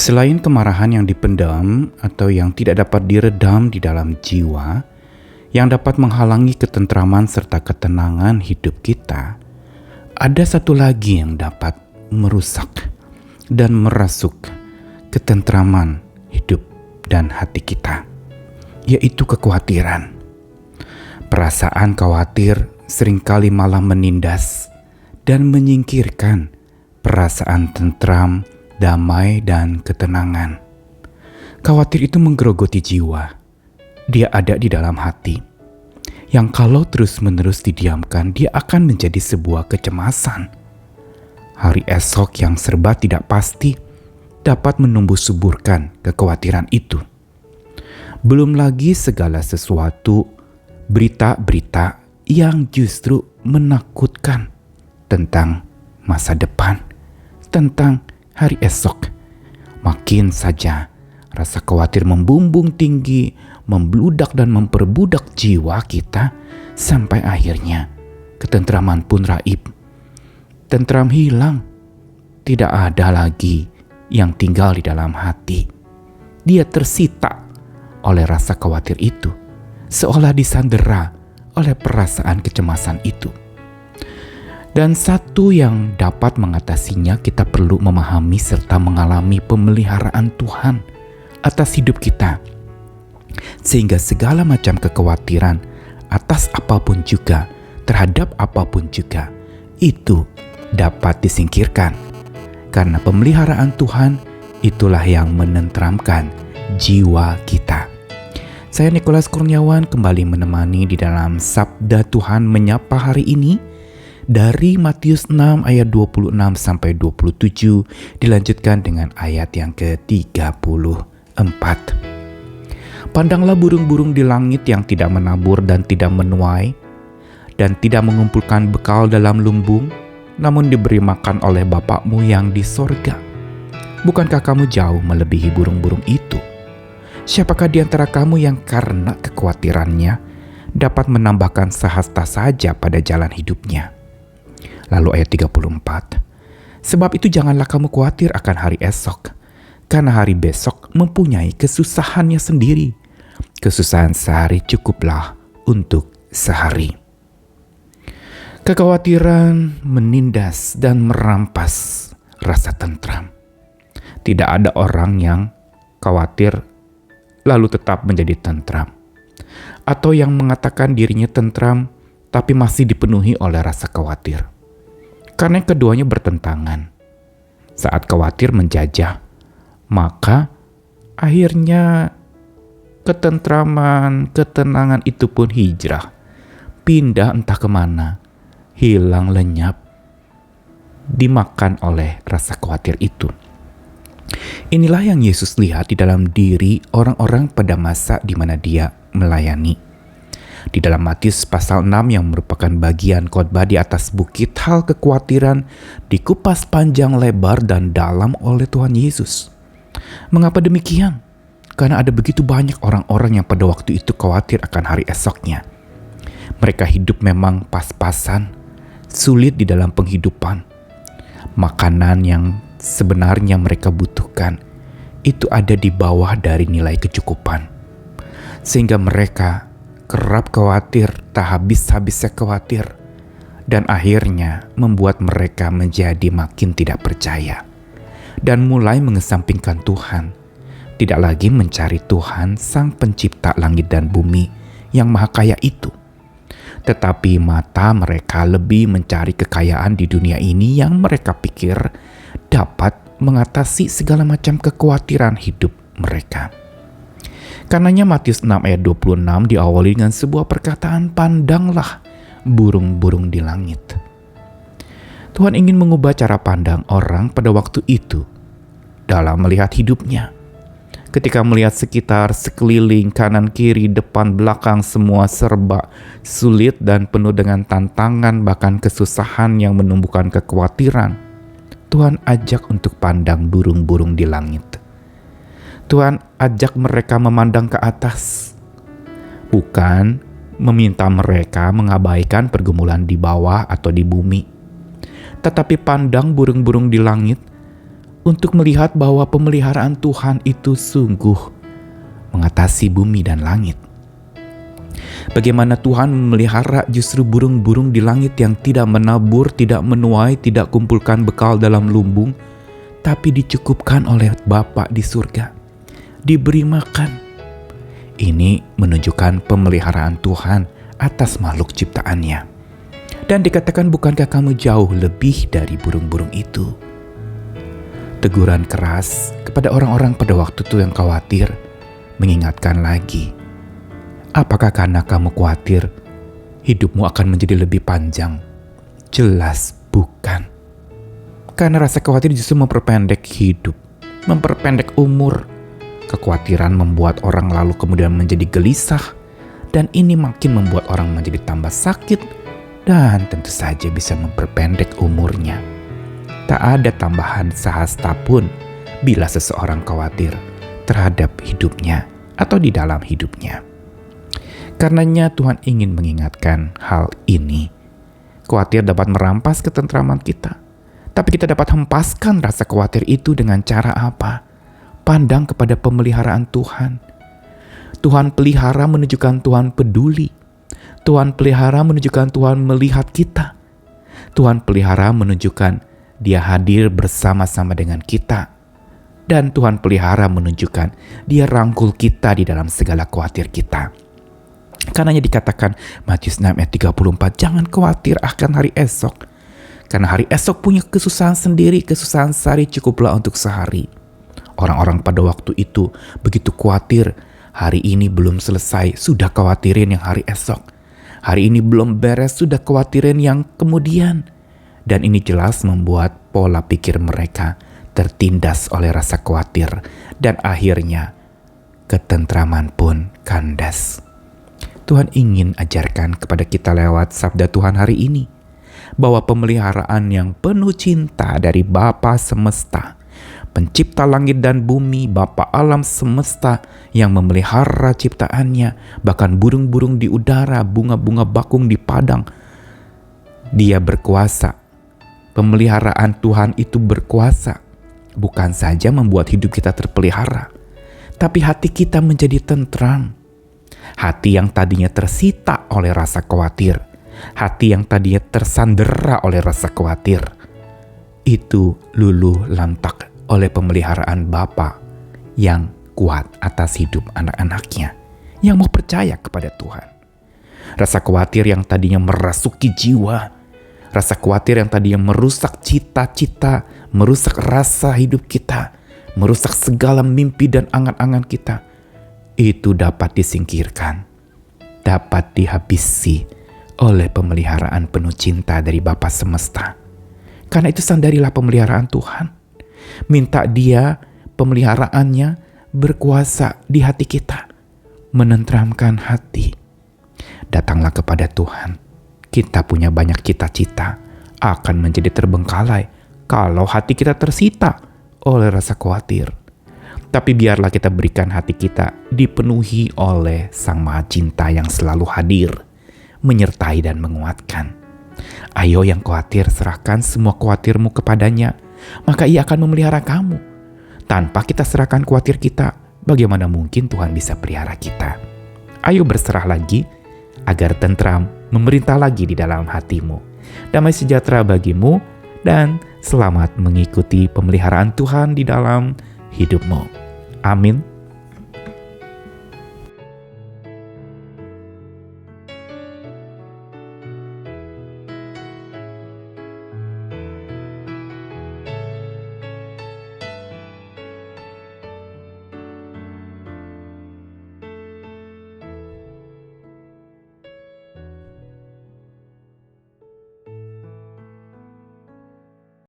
Selain kemarahan yang dipendam atau yang tidak dapat diredam di dalam jiwa, yang dapat menghalangi ketentraman serta ketenangan hidup kita, ada satu lagi yang dapat merusak dan merasuk ketentraman hidup dan hati kita, yaitu kekhawatiran. Perasaan khawatir seringkali malah menindas dan menyingkirkan perasaan tentram, damai, dan ketenangan. Khawatir itu menggerogoti jiwa. Dia ada di dalam hati, yang kalau terus-menerus didiamkan, dia akan menjadi sebuah kecemasan. Hari esok yang serba tidak pasti dapat menumbuh suburkan kekhawatiran itu. Belum lagi segala sesuatu, berita-berita yang justru menakutkan tentang masa depan, tentang hari esok. Makin saja rasa khawatir membumbung tinggi, membludak dan memperbudak jiwa kita, sampai akhirnya ketentraman pun raib. Tentram hilang, tidak ada lagi yang tinggal di dalam hati. Dia tersita oleh rasa khawatir itu, seolah disandera oleh perasaan kecemasan itu. Dan satu yang dapat mengatasinya, kita perlu memahami serta mengalami pemeliharaan Tuhan atas hidup kita, sehingga segala macam kekhawatiran atas apapun juga, terhadap apapun juga, itu dapat disingkirkan. Karena pemeliharaan Tuhan itulah yang menenteramkan jiwa kita. Saya Nikolas Kurniawan kembali menemani di dalam Sabda Tuhan Menyapa hari ini dari Matius 6 ayat 26 sampai 27, dilanjutkan dengan ayat yang ke-34. Pandanglah burung-burung di langit yang tidak menabur dan tidak menuai dan tidak mengumpulkan bekal dalam lumbung, namun diberi makan oleh Bapakmu yang di sorga. Bukankah kamu jauh melebihi burung-burung itu? Siapakah di antara kamu yang karena kekhawatirannya dapat menambahkan sehasta saja pada jalan hidupnya? Lalu ayat 34. Sebab itu janganlah kamu khawatir akan hari esok, karena hari besok mempunyai kesusahannya sendiri. Kesusahan sehari cukuplah untuk sehari. Kekhawatiran menindas dan merampas rasa tentram. Tidak ada orang yang khawatir lalu tetap menjadi tentram, atau yang mengatakan dirinya tentram tapi masih dipenuhi oleh rasa khawatir. Karena keduanya bertentangan. Saat khawatir menjajah, maka akhirnya ketentraman, ketenangan itu pun hijrah, pindah entah kemana, hilang lenyap, dimakan oleh rasa khawatir itu. Inilah yang Yesus lihat di dalam diri orang-orang pada masa di mana dia melayani. Di dalam Matius pasal 6 yang merupakan bagian khotbah di atas bukit, hal kekhawatiran dikupas panjang lebar dan dalam oleh Tuhan Yesus. Mengapa demikian? Karena ada begitu banyak orang-orang yang pada waktu itu khawatir akan hari esoknya. Mereka hidup memang pas-pasan, sulit di dalam penghidupan. Makanan yang sebenarnya mereka butuhkan itu ada di bawah dari nilai kecukupan. Sehingga mereka kerap khawatir, tak habis-habisnya khawatir, dan akhirnya membuat mereka menjadi makin tidak percaya dan mulai mengesampingkan Tuhan, tidak lagi mencari Tuhan Sang Pencipta langit dan bumi yang maha kaya itu. Tetapi mata mereka lebih mencari kekayaan di dunia ini yang mereka pikir dapat mengatasi segala macam kekhawatiran hidup mereka. Karenanya Matius 6 ayat 26 diawali dengan sebuah perkataan, pandanglah burung-burung di langit. Tuhan ingin mengubah cara pandang orang pada waktu itu dalam melihat hidupnya. Ketika melihat sekitar, sekeliling, kanan, kiri, depan, belakang, semua serba sulit dan penuh dengan tantangan, bahkan kesusahan yang menumbuhkan kekhawatiran, Tuhan ajak untuk pandang burung-burung di langit. Tuhan ajak mereka memandang ke atas, bukan meminta mereka mengabaikan pergumulan di bawah atau di bumi. Tetapi pandang burung-burung di langit, untuk melihat bahwa pemeliharaan Tuhan itu sungguh mengatasi bumi dan langit. Bagaimana Tuhan memelihara justru burung-burung di langit yang tidak menabur, tidak menuai, tidak kumpulkan bekal dalam lumbung, tapi dicukupkan oleh Bapa di surga, diberi makan. Ini menunjukkan pemeliharaan Tuhan atas makhluk ciptaannya. Dan dikatakan, bukankah kamu jauh lebih dari burung-burung itu? Teguran keras kepada orang-orang pada waktu itu yang khawatir mengingatkan lagi, apakah karena kamu khawatir hidupmu akan menjadi lebih panjang? Jelas bukan. Karena rasa khawatir justru memperpendek hidup, memperpendek umur. Kekhawatiran membuat orang lalu kemudian menjadi gelisah, dan ini makin membuat orang menjadi tambah sakit, dan tentu saja bisa memperpendek umurnya. Tak ada tambahan sehasta pun bila seseorang khawatir terhadap hidupnya atau di dalam hidupnya. Karenanya Tuhan ingin mengingatkan hal ini. Khawatir dapat merampas ketentraman kita, tapi kita dapat hempaskan rasa khawatir itu dengan cara apa? Pandang kepada pemeliharaan Tuhan. Tuhan pelihara menunjukkan Tuhan peduli. Tuhan pelihara menunjukkan Tuhan melihat kita. Tuhan pelihara menunjukkan Dia hadir bersama-sama dengan kita. Dan Tuhan pelihara menunjukkan Dia rangkul kita di dalam segala khawatir kita. Karenanya dikatakan Matius 6 ayat 34, jangan khawatir akan hari esok. Karena hari esok punya kesusahan sendiri, kesusahan sehari cukuplah untuk sehari. Orang-orang pada waktu itu begitu khawatir, hari ini belum selesai, sudah khawatirin yang hari esok. Hari ini belum beres, sudah khawatirin yang kemudian. Dan ini jelas membuat pola pikir mereka tertindas oleh rasa khawatir. Dan akhirnya ketentraman pun kandas. Tuhan ingin ajarkan kepada kita lewat sabda Tuhan hari ini, bahwa pemeliharaan yang penuh cinta dari Bapa semesta, pencipta langit dan bumi, Bapa alam semesta yang memelihara ciptaannya, bahkan burung-burung di udara, bunga-bunga bakung di padang. Dia berkuasa. Pemeliharaan Tuhan itu berkuasa. Bukan saja membuat hidup kita terpelihara, tapi hati kita menjadi tentram. Hati yang tadinya tersita oleh rasa khawatir, hati yang tadinya tersandera oleh rasa khawatir, itu luluh lantak oleh pemeliharaan Bapa yang kuat atas hidup anak-anaknya yang mau percaya kepada Tuhan. Rasa khawatir yang tadinya merasuki jiwa, rasa khawatir yang tadinya merusak cita-cita, merusak rasa hidup kita, merusak segala mimpi dan angan-angan kita, itu dapat disingkirkan, dapat dihabisi oleh pemeliharaan penuh cinta dari Bapa semesta. Karena itu sandarilah pemeliharaan Tuhan. Minta Dia, pemeliharaannya, berkuasa di hati kita, menenteramkan hati. Datanglah kepada Tuhan. Kita punya banyak cita-cita, akan menjadi terbengkalai kalau hati kita tersita oleh rasa khawatir. Tapi biarlah kita berikan hati kita dipenuhi oleh Sang Maha Cinta yang selalu hadir, menyertai dan menguatkan. Ayo yang khawatir, serahkan semua khawatirmu kepadanya, maka Ia akan memelihara kamu. Tanpa kita serahkan khawatir kita, bagaimana mungkin Tuhan bisa pelihara kita? Ayo berserah lagi, agar tentram memerintah lagi di dalam hatimu. Damai sejahtera bagimu, dan selamat mengikuti pemeliharaan Tuhan di dalam hidupmu. Amin.